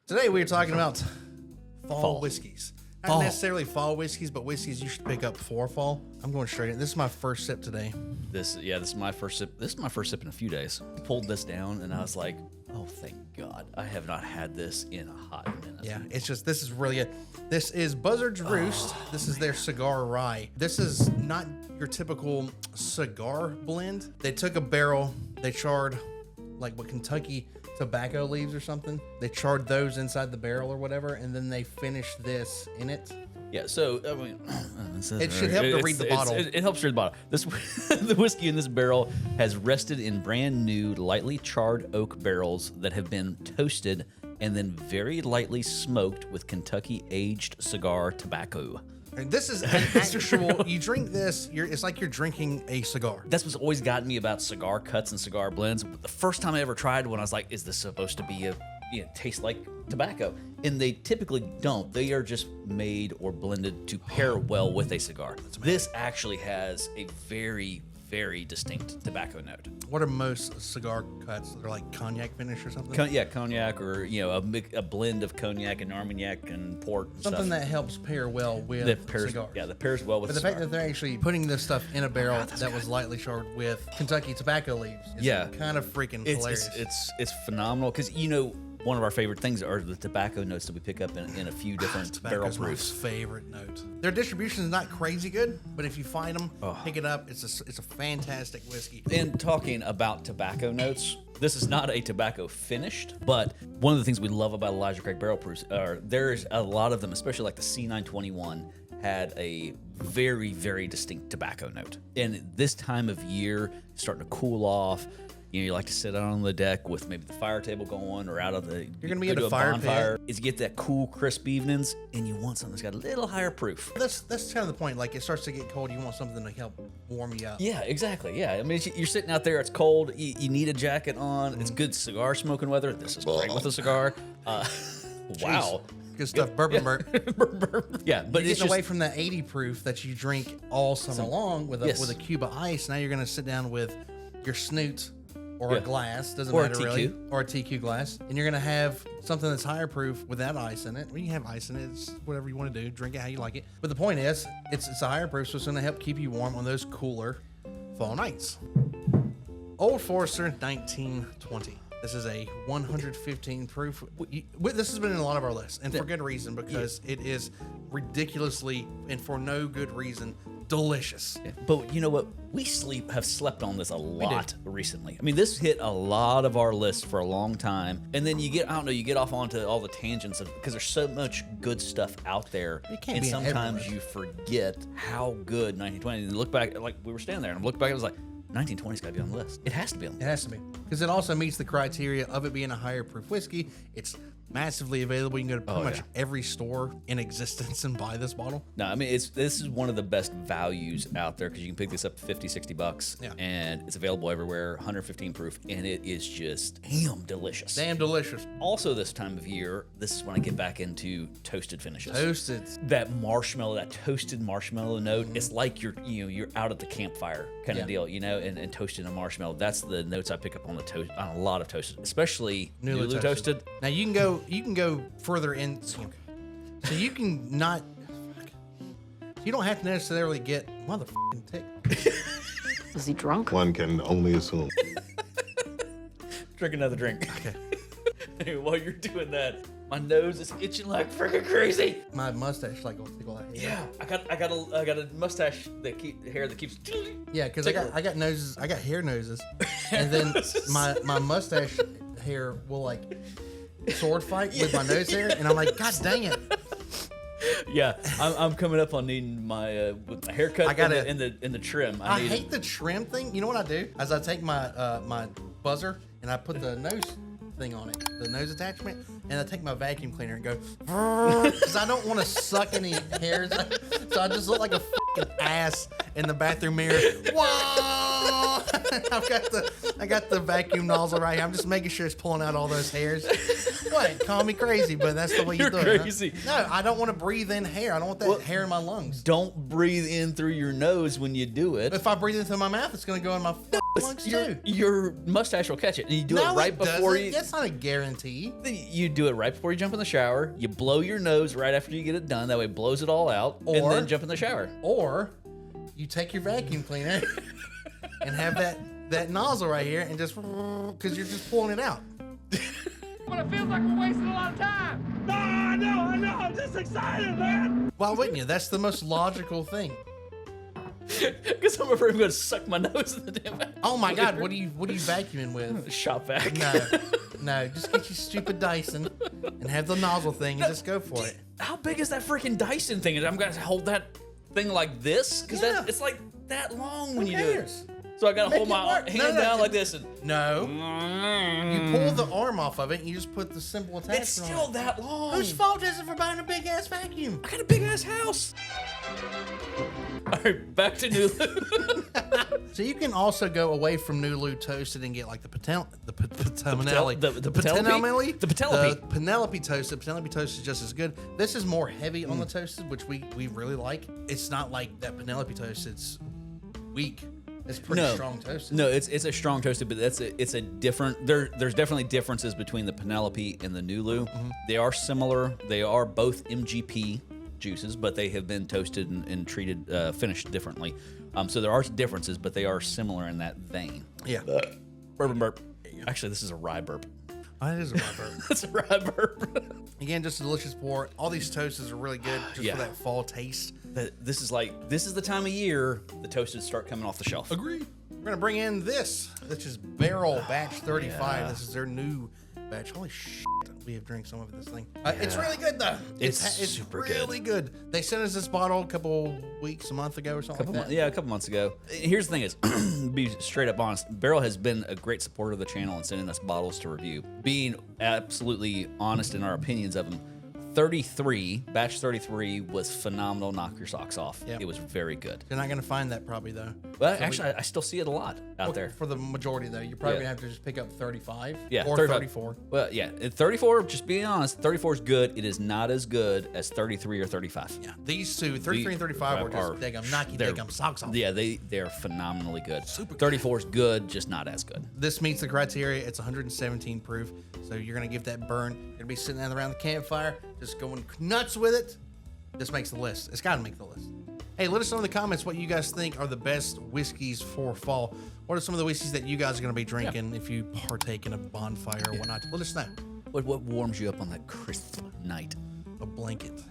Today we are talking about fall whiskeys. Fall. Not necessarily fall whiskeys, but whiskeys you should pick up for fall. I'm going straight in. This is my first sip today. This is my first sip. This is my first sip in a few days. Pulled this down and I was like, oh, thank God. I have not had this in a hot minute. Yeah, it's just, this is really good. This is Buzzard's Roost. This is their cigar rye. This is not your typical cigar blend. They took a barrel, they charred like what Kentucky tobacco leaves or something. They charred those inside the barrel or whatever, and then they finished this in it. Yeah, so I mean, it should help to read the bottle. It helps read the bottle. This the whiskey in this barrel has rested in brand new, lightly charred oak barrels that have been toasted and then very lightly smoked with Kentucky aged cigar tobacco. And this is an actual. You drink this, it's like you're drinking a cigar. That's what's always gotten me about cigar cuts and cigar blends. The first time I ever tried one, I was like, "Is this supposed to be taste like tobacco?" And they typically don't. They are just made or blended to pair well with a cigar. This actually has a very, very distinct tobacco note. What are most cigar cuts? They're like cognac finish or something? Cognac or a blend of cognac and Armagnac and port and something stuff. that helps pair well with cigars. Yeah, that pairs well with But the fact that they're actually putting this stuff in a barrel that was lightly charred with Kentucky tobacco leaves is kind of freaking hilarious. It's phenomenal because one of our favorite things are the tobacco notes that we pick up in a few different barrel proofs. My favorite note. Their distribution is not crazy good, but if you find them, pick it up. It's a fantastic whiskey. And talking about tobacco notes, this is not a tobacco finished, but one of the things we love about Elijah Craig barrel proofs are there's a lot of them, especially like the C921 had a very, very distinct tobacco note. And this time of year, starting to cool off. You like to sit out on the deck with maybe the fire table going or out of the... You're going to be at a fire pit. Is you get that cool, crisp evenings, and you want something that's got a little higher proof. That's kind of the point. Like, it starts to get cold. You want something to help warm you up. Yeah, exactly. Yeah. I mean, you're sitting out there. It's cold. You need a jacket on. It's good cigar smoking weather. This is great with a cigar. Wow. Good stuff. Bourbon burp. Yeah, but you're it's getting away from the 80 proof that you drink all summer long with a cube of ice. Now you're going to sit down with your snoot or a glass, doesn't matter really, or a TQ glass, and you're gonna have something that's higher proof without ice in it. Well, you have ice in it, it's whatever you want to do, drink it how you like it. But the point is, it's a higher proof, so it's gonna help keep you warm on those cooler fall nights. Old Forester 1920. This is a 115 proof. This has been in a lot of our lists, and for good reason, because it is ridiculously, and for no good reason, delicious. But you know what? We have slept on this a lot recently. I mean, this hit a lot of our lists for a long time, and then you get off onto all the tangents because there's so much good stuff out there, and sometimes you forget how good 1920. And look back, like we were standing there, and I looked back, and I was like, 1920's got to be on the list. It has to be on the list. It has to be. Because it also meets the criteria of it being a higher proof whiskey. It's massively available. You can go to pretty much every store in existence and buy this bottle. No, I mean, this is one of the best values out there because you can pick this up for $50-$60 and it's available everywhere, 115 proof, and it is just damn delicious. Damn delicious. Also this time of year, this is when I get back into toasted finishes. Toasted. That marshmallow, that toasted marshmallow note, it's like you're out at the campfire kind of deal, and toasting a marshmallow. That's the notes I pick up on on a lot of toasted, especially newly toasted. Now you can go further in, so you can not. You don't have to necessarily get motherfucking tick. Is he drunk? One can only assume. Drink another drink. Okay. Anyway, while you're doing that, my nose is itching like freaking crazy. My mustache like will tickle out. Yeah, I got a mustache that keeps. Yeah, because I got noses. I got hair noses, and then my mustache hair will like sword fight with my nose hair, and I'm like, God dang it. Yeah, I'm coming up on needing my haircut in the trim. I hate the trim thing. You know what I do? As I take my my buzzer and I put the nose thing on it, the nose attachment, and I take my vacuum cleaner and go, because I don't want to suck any hairs, so I just look like a fucking ass in the bathroom mirror. Whoa! I got the vacuum nozzle right here. I'm just making sure it's pulling out all those hairs. What? Call me crazy, but that's the way you do it. You're crazy. Huh? No, I don't want to breathe in hair. I don't want that hair in my lungs. Don't breathe in through your nose when you do it. If I breathe in through my mouth, it's going to go in my Plugs too. Your mustache will catch it, and you do it right before you. That's not a guarantee. You do it right before you jump in the shower. You blow your nose right after you get it done. That way, it blows it all out, and then jump in the shower. Or you take your vacuum cleaner and have that nozzle right here, and just because you're just pulling it out. But it feels like we're wasting a lot of time. No, I know. I'm just excited, man. Why wouldn't you? That's the most logical thing. Because I'm afraid I'm going to suck my nose in the damn vacuum. Oh my God, what are you vacuuming with? Shop vac. No, just get your stupid Dyson and have the nozzle thing and just go for it. How big is that freaking Dyson thing? I'm going to hold that thing like this? Because it's like that long when you do it. So I got to hold my hand down like this. And no. You pull the arm off of it and you just put the simple attachment on. It's still that long. Whose fault is it for buying a big ass vacuum? I got a big ass house. All right, back to Nulu. So you can also go away from Nulu toasted and get like the Penelope toasted. Penelope toasted is just as good. This is more heavy on the toasted, which we really like. It's not like that Penelope toasted's weak. It's pretty strong toasted. No, it's a strong toasted, but it's a different. There's definitely differences between the Penelope and the Nulu. Mm-hmm. They are similar. They are both MGP juices, but they have been toasted and treated, finished differently. So there are differences, but they are similar in that vein. Yeah. Bourbon burp. Actually, this is a rye burp. Oh, it is a rye burp. It's a rye burp. Again, just a delicious pour. All these toasts are really good just for that fall taste. This is the time of year the toasted start coming off the shelf. Agreed. We're gonna bring in this. This is Barrel Batch 35. Yeah. This is their new batch. Holy shit. We have drank some of this thing. It's really good though. It's super really good. They sent us this bottle a couple weeks, a month ago or something like that. A couple months ago. Here's the thing is, be straight up honest, Barrel has been a great supporter of the channel and sending us bottles to review. Being absolutely honest in our opinions of them, batch 33 was phenomenal. Knock your socks off. Yep. It was very good. You're not going to find that probably though. Well, actually, I still see it a lot out there. For the majority though, you're probably going to have to just pick up 35 or 35. 34. Well, yeah, 34, just being honest, 34 is good. It is not as good as 33 or 35. Yeah, these two, 33 and 35 were just knock socks off. Yeah, they're phenomenally good. Super good. 34 is good, just not as good. This meets the criteria. It's 117 proof, so you're going to give that burn. You're going to be sitting around the campfire, just going nuts with it. This makes the list. It's got to make the list. Hey, let us know in the comments what you guys think are the best whiskeys for fall. What are some of the whiskeys that you guys are going to be drinking if you partake in a bonfire or whatnot? Let us know. What warms you up on that crisp night? A blanket.